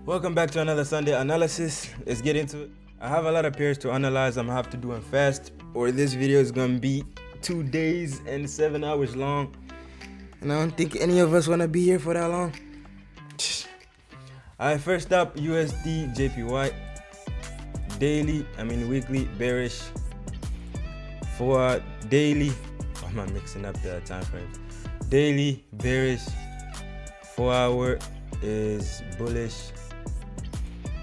Welcome back to another Sunday analysis. Let's get into it. I have a lot of pairs to analyze. I'm gonna have to do them fast, or this video is gonna be 2 days and 7 hours long, and I don't think any of us wanna be here for that long. Alright, first up, USDJPY. Weekly bearish. For daily, am I mixing up the time frames? Daily bearish. 4 hour is bullish.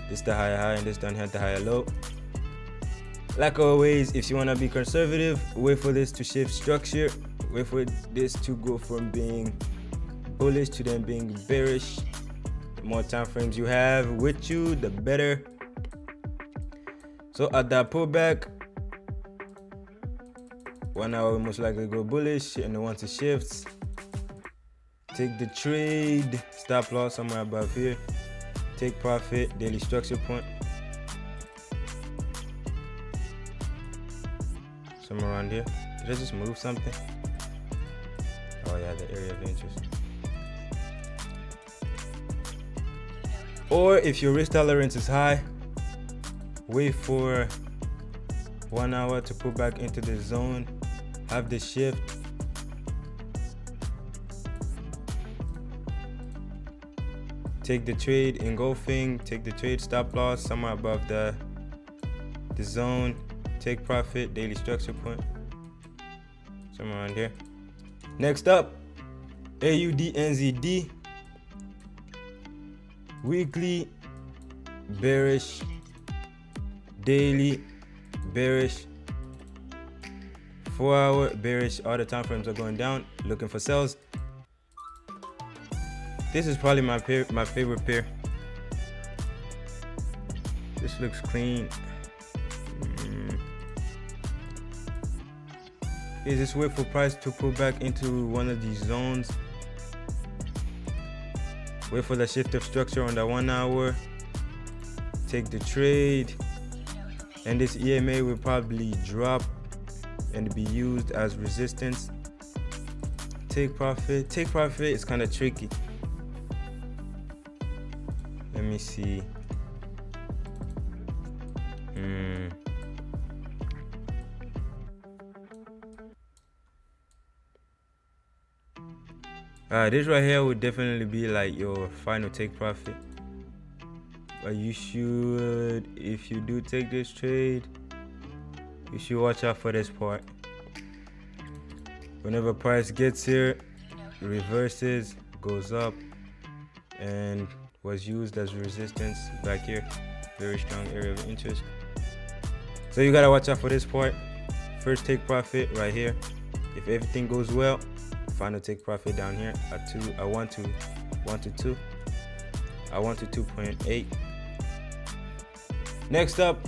This the higher high and this down here the higher low. Like always, if you want to be conservative, wait for this to shift structure, wait for this to go from being bullish to then being bearish. The more time frames you have with you, the better. So at that pullback, 1 hour will most likely go bullish, and then once it shifts, take the trade, stop loss somewhere above here, take profit, daily structure point, somewhere around here. Did I just move something? Oh yeah, the area of interest. Or if your risk tolerance is high, wait for 1 hour to pull back into the zone, have the shift, take the trade engulfing, take the trade stop loss somewhere above the zone, take profit, daily structure point, somewhere around here. Next up, AUDNZD, weekly bearish, daily bearish, 4 hour bearish. All the time frames are going down, looking for sells. This is probably my favorite pair. This looks clean. Is this wait for price to pull back into one of these zones? Wait for the shift of structure on the 1 hour. Take the trade, and this EMA will probably drop and be used as resistance. Take profit. Take profit is kind of tricky. Let me see. This right here would definitely be like your final take profit. But you should, if you do take this trade, you should watch out for this part. Whenever price gets here, reverses, goes up, and was used as resistance back here. Very strong area of interest. So you gotta watch out for this part. First take profit right here. If everything goes well, final take profit down here at 1 to 2. I want to 2.8. Next up,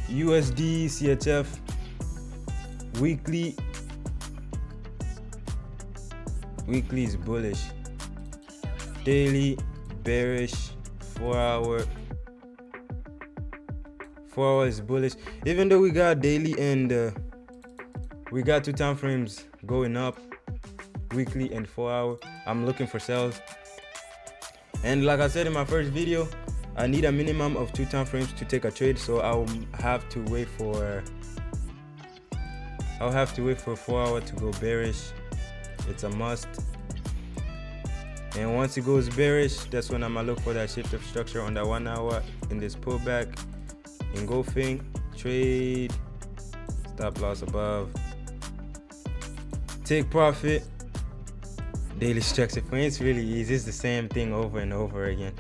USDCHF weekly. Weekly is bullish. Daily bearish. 4 hour. 4 hours bullish. Even though we got daily and we got 2 time frames going up, weekly and 4 hour, I'm looking for sales. And like I said in my first video, I need a minimum of 2 time frames to take a trade, so I'll have to wait for 4 hour to go bearish. It's a must. And once it goes bearish, that's when I'm gonna look for that shift of structure on that 1 hour in this pullback, engulfing, trade, stop loss above, take profit, daily structure point. It's really easy. It's the same thing over and over again.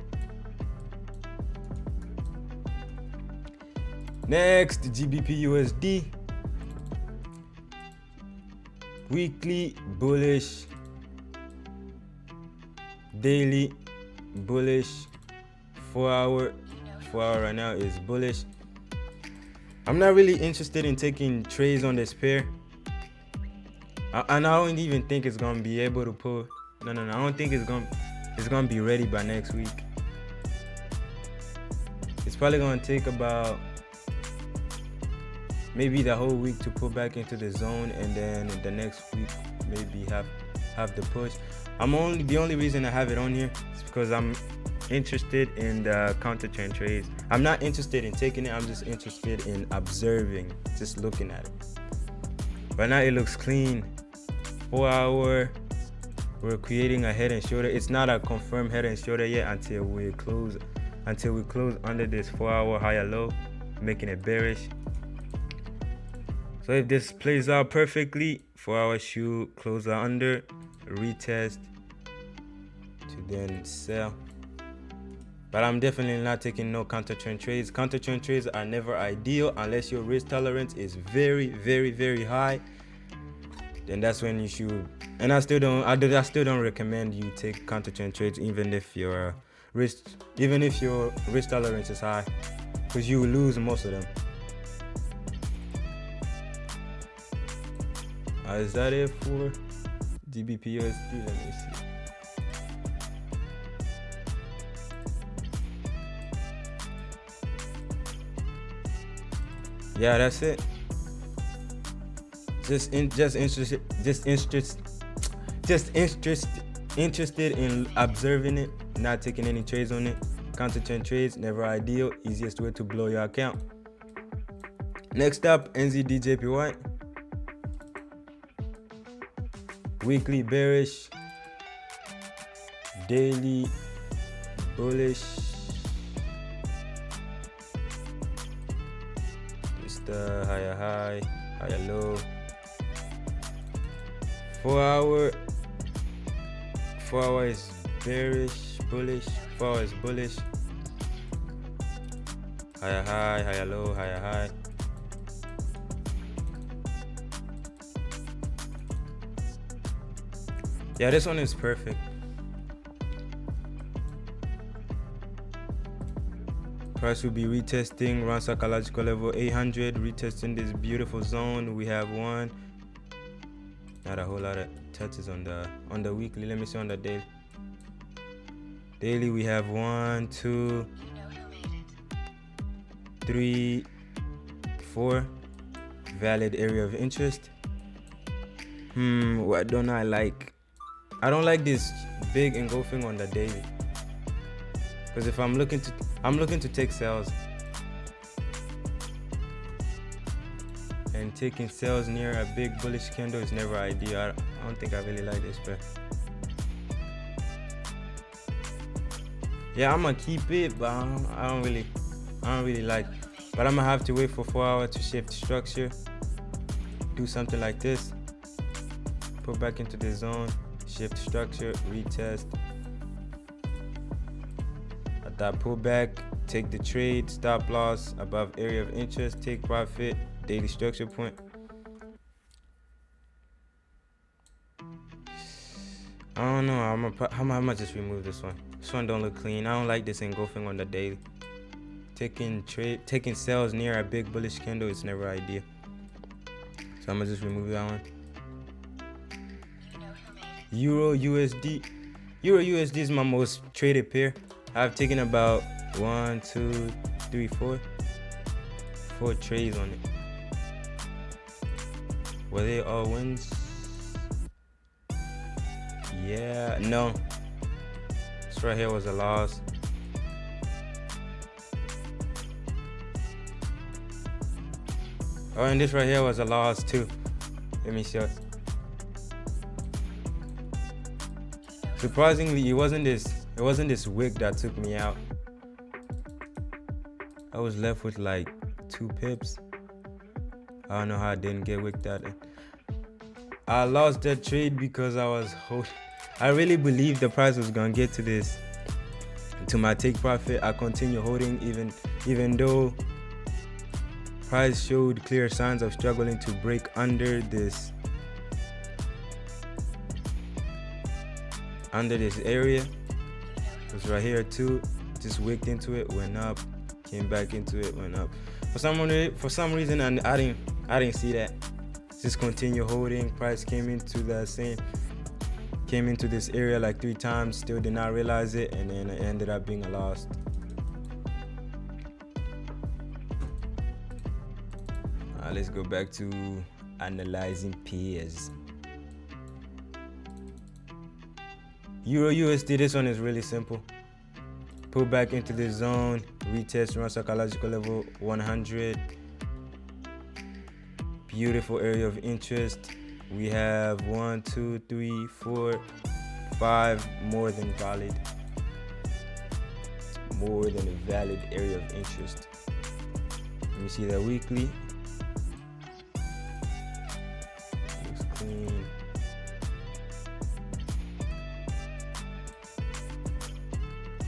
Next, GBPUSD, weekly bullish, daily bullish, 4 hour right now is bullish. I'm not really interested in taking trades on this pair, and I don't even think it's gonna be able to pull. No, I don't think it's gonna be ready by next week. It's probably gonna take about maybe the whole week to pull back into the zone, and then the next week maybe have the push. The only reason I have it on here is because I'm interested in the counter trend trades. I'm not interested in taking it, I'm just interested in observing, just looking at it. Right now it looks clean. 4 hour, we're creating a head and shoulder. It's not a confirmed head and shoulder yet until we close under this 4 hour higher low, making it bearish. So if this plays out perfectly, 4 hour should close under, retest to then sell. But I'm definitely not taking no counter trend trades. Counter trend trades are never ideal unless your risk tolerance is very, very, very high. Then that's when you should. And I still don't recommend you take counter trend trades even if your risk tolerance is high, because you will lose most of them. Is that it for GBPUSD? Let me see. Yeah, that's it. Just interested in observing it, not taking any trades on it. Counter trend trades never ideal. Easiest way to blow your account. Next up, USDJPY. Weekly bearish, daily bullish. The higher high, higher low. 4 hour is bearish, bullish. 4 hour is bullish. Higher high, higher low, higher high. Yeah, this one is perfect. Price will be retesting around psychological level 800, retesting this beautiful zone. We have one, not a whole lot of touches on the weekly. Let me see on the daily. Daily we have 1, 2, 3, 4 valid area of interest. What don't I like? I don't like this big engulfing on the daily, because if I'm looking to take sales, and taking sales near a big bullish candle is never ideal. I don't think I really like this, but yeah, I'm gonna keep it, but I don't really like. But I'm gonna have to wait for 4 hours to shift structure, do something like this, put back into the zone, shift structure, retest. At that pullback, take the trade, stop loss above area of interest, take profit, daily structure point. I don't know. I'm gonna just remove this one. This one don't look clean. I don't like this engulfing on the daily. Taking sales near a big bullish candle is never ideal. So I'm gonna just remove that one. EURUSD. EURUSD is my most traded pair. I've taken about 1, 2, 3, 4 trades on it. Were they all wins? Yeah, no. This right here was a loss. Oh, and this right here was a loss too. Let me show. Surprisingly, it wasn't this wick that took me out. I was left with like 2 pips. I don't know how I didn't get wicked out. I lost that trade because I was holding. I really believed the price was gonna get to my take profit. I continue holding even though price showed clear signs of struggling to break under this area. It's right here too. Just wicked into it, went up, came back into it, went up. For some reason, I didn't see that. Just continue holding. Price came into this area like 3 times, still did not realize it, and then it ended up being a loss. Let's go back to analyzing pairs. EURUSD, this one is really simple. Pull back into the zone, retest around psychological level 100. Beautiful area of interest. We have 1, 2, 3, 4, 5 more than valid area of interest. Let me see that weekly. Looks clean.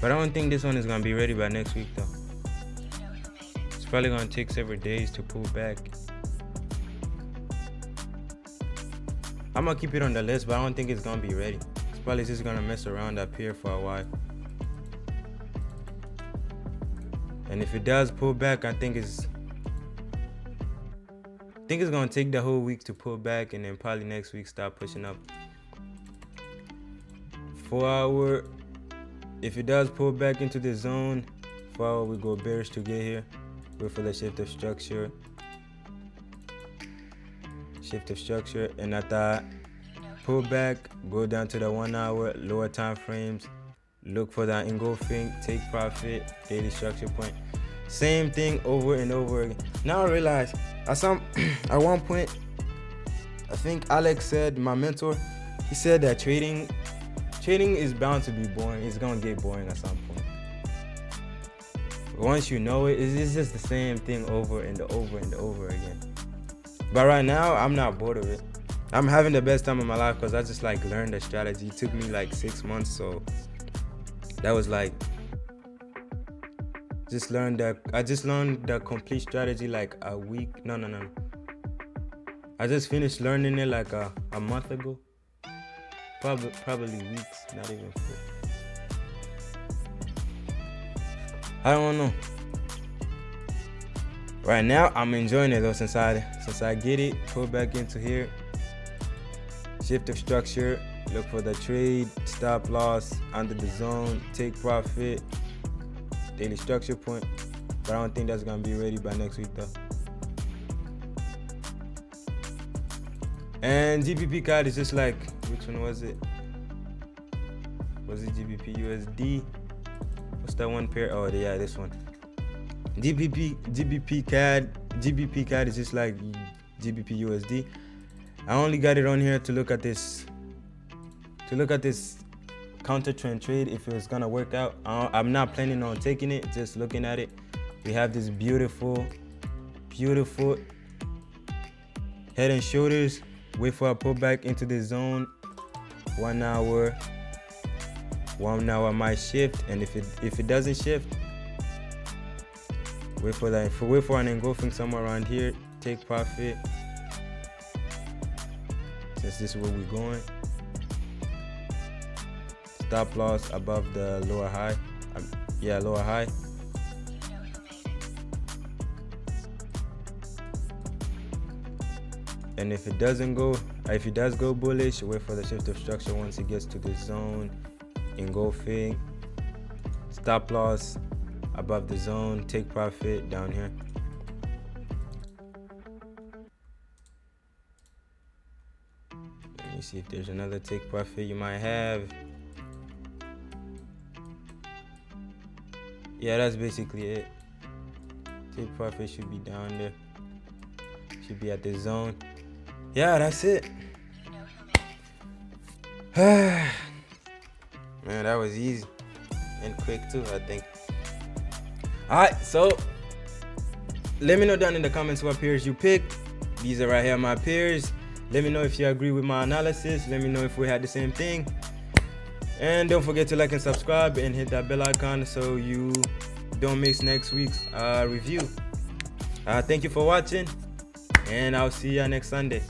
But I don't think this one is gonna be ready by next week though. It's probably gonna take several days to pull back. I'm gonna keep it on the list, but I don't think it's gonna be ready. It's probably just gonna mess around up here for a while. And if it does pull back, I think it's gonna take the whole week to pull back, and then probably next week start pushing up. 4 hour, if it does pull back into the zone, 4 hour we go bearish to get here. Wait for the shift of structure. And at that pull back, go down to the 1 hour, lower time frames, look for that engulfing, take profit, daily structure point. Same thing over and over again. Now I realize at one point, I think Alex said, my mentor, he said that trading is bound to be boring. It's gonna get boring at some point. Once you know it, it's just the same thing over and over and over again. But right now, I'm not bored of it. I'm having the best time of my life because I just like learned the strategy. It took me like 6 months, so that was like I just learned the complete strategy like a week. No. I just finished learning it like a month ago. Probably weeks, not even 4. I don't know. Right now, I'm enjoying it though since I get it. Pull back into here. Shift of structure. Look for the trade. Stop loss under the zone. Take profit. Daily structure point. But I don't think that's gonna be ready by next week though. And GBPCAD is just like, which one was it? Was it GBPUSD? What's that one pair? Oh yeah, this one. GBPCAD is just like GBPUSD. I only got it on here to look at this counter trend trade if it was gonna work out. I'm not planning on taking it, just looking at it. We have this beautiful head and shoulders. Wait for a pullback into the zone. 1 hour might shift, and if it doesn't shift, wait for an engulfing somewhere around here. Take profit, since this is where we're going. Stop loss above the lower high. Lower high. And if it does go bullish, wait for the shift of structure once it gets to the zone. Engulfing. Stop loss above the zone. Take profit down here. Let me see if there's another take profit you might have. Yeah, that's basically it. Take profit should be down there. Should be at the zone. Yeah, that's it. Man, that was easy and quick too, I think. Alright, so let me know down in the comments what pairs you picked. These are right here my pairs. Let me know if you agree with my analysis. Let me know if we had the same thing. And don't forget to like and subscribe and hit that bell icon so you don't miss next week's review. Thank you for watching, and I'll see you next Sunday.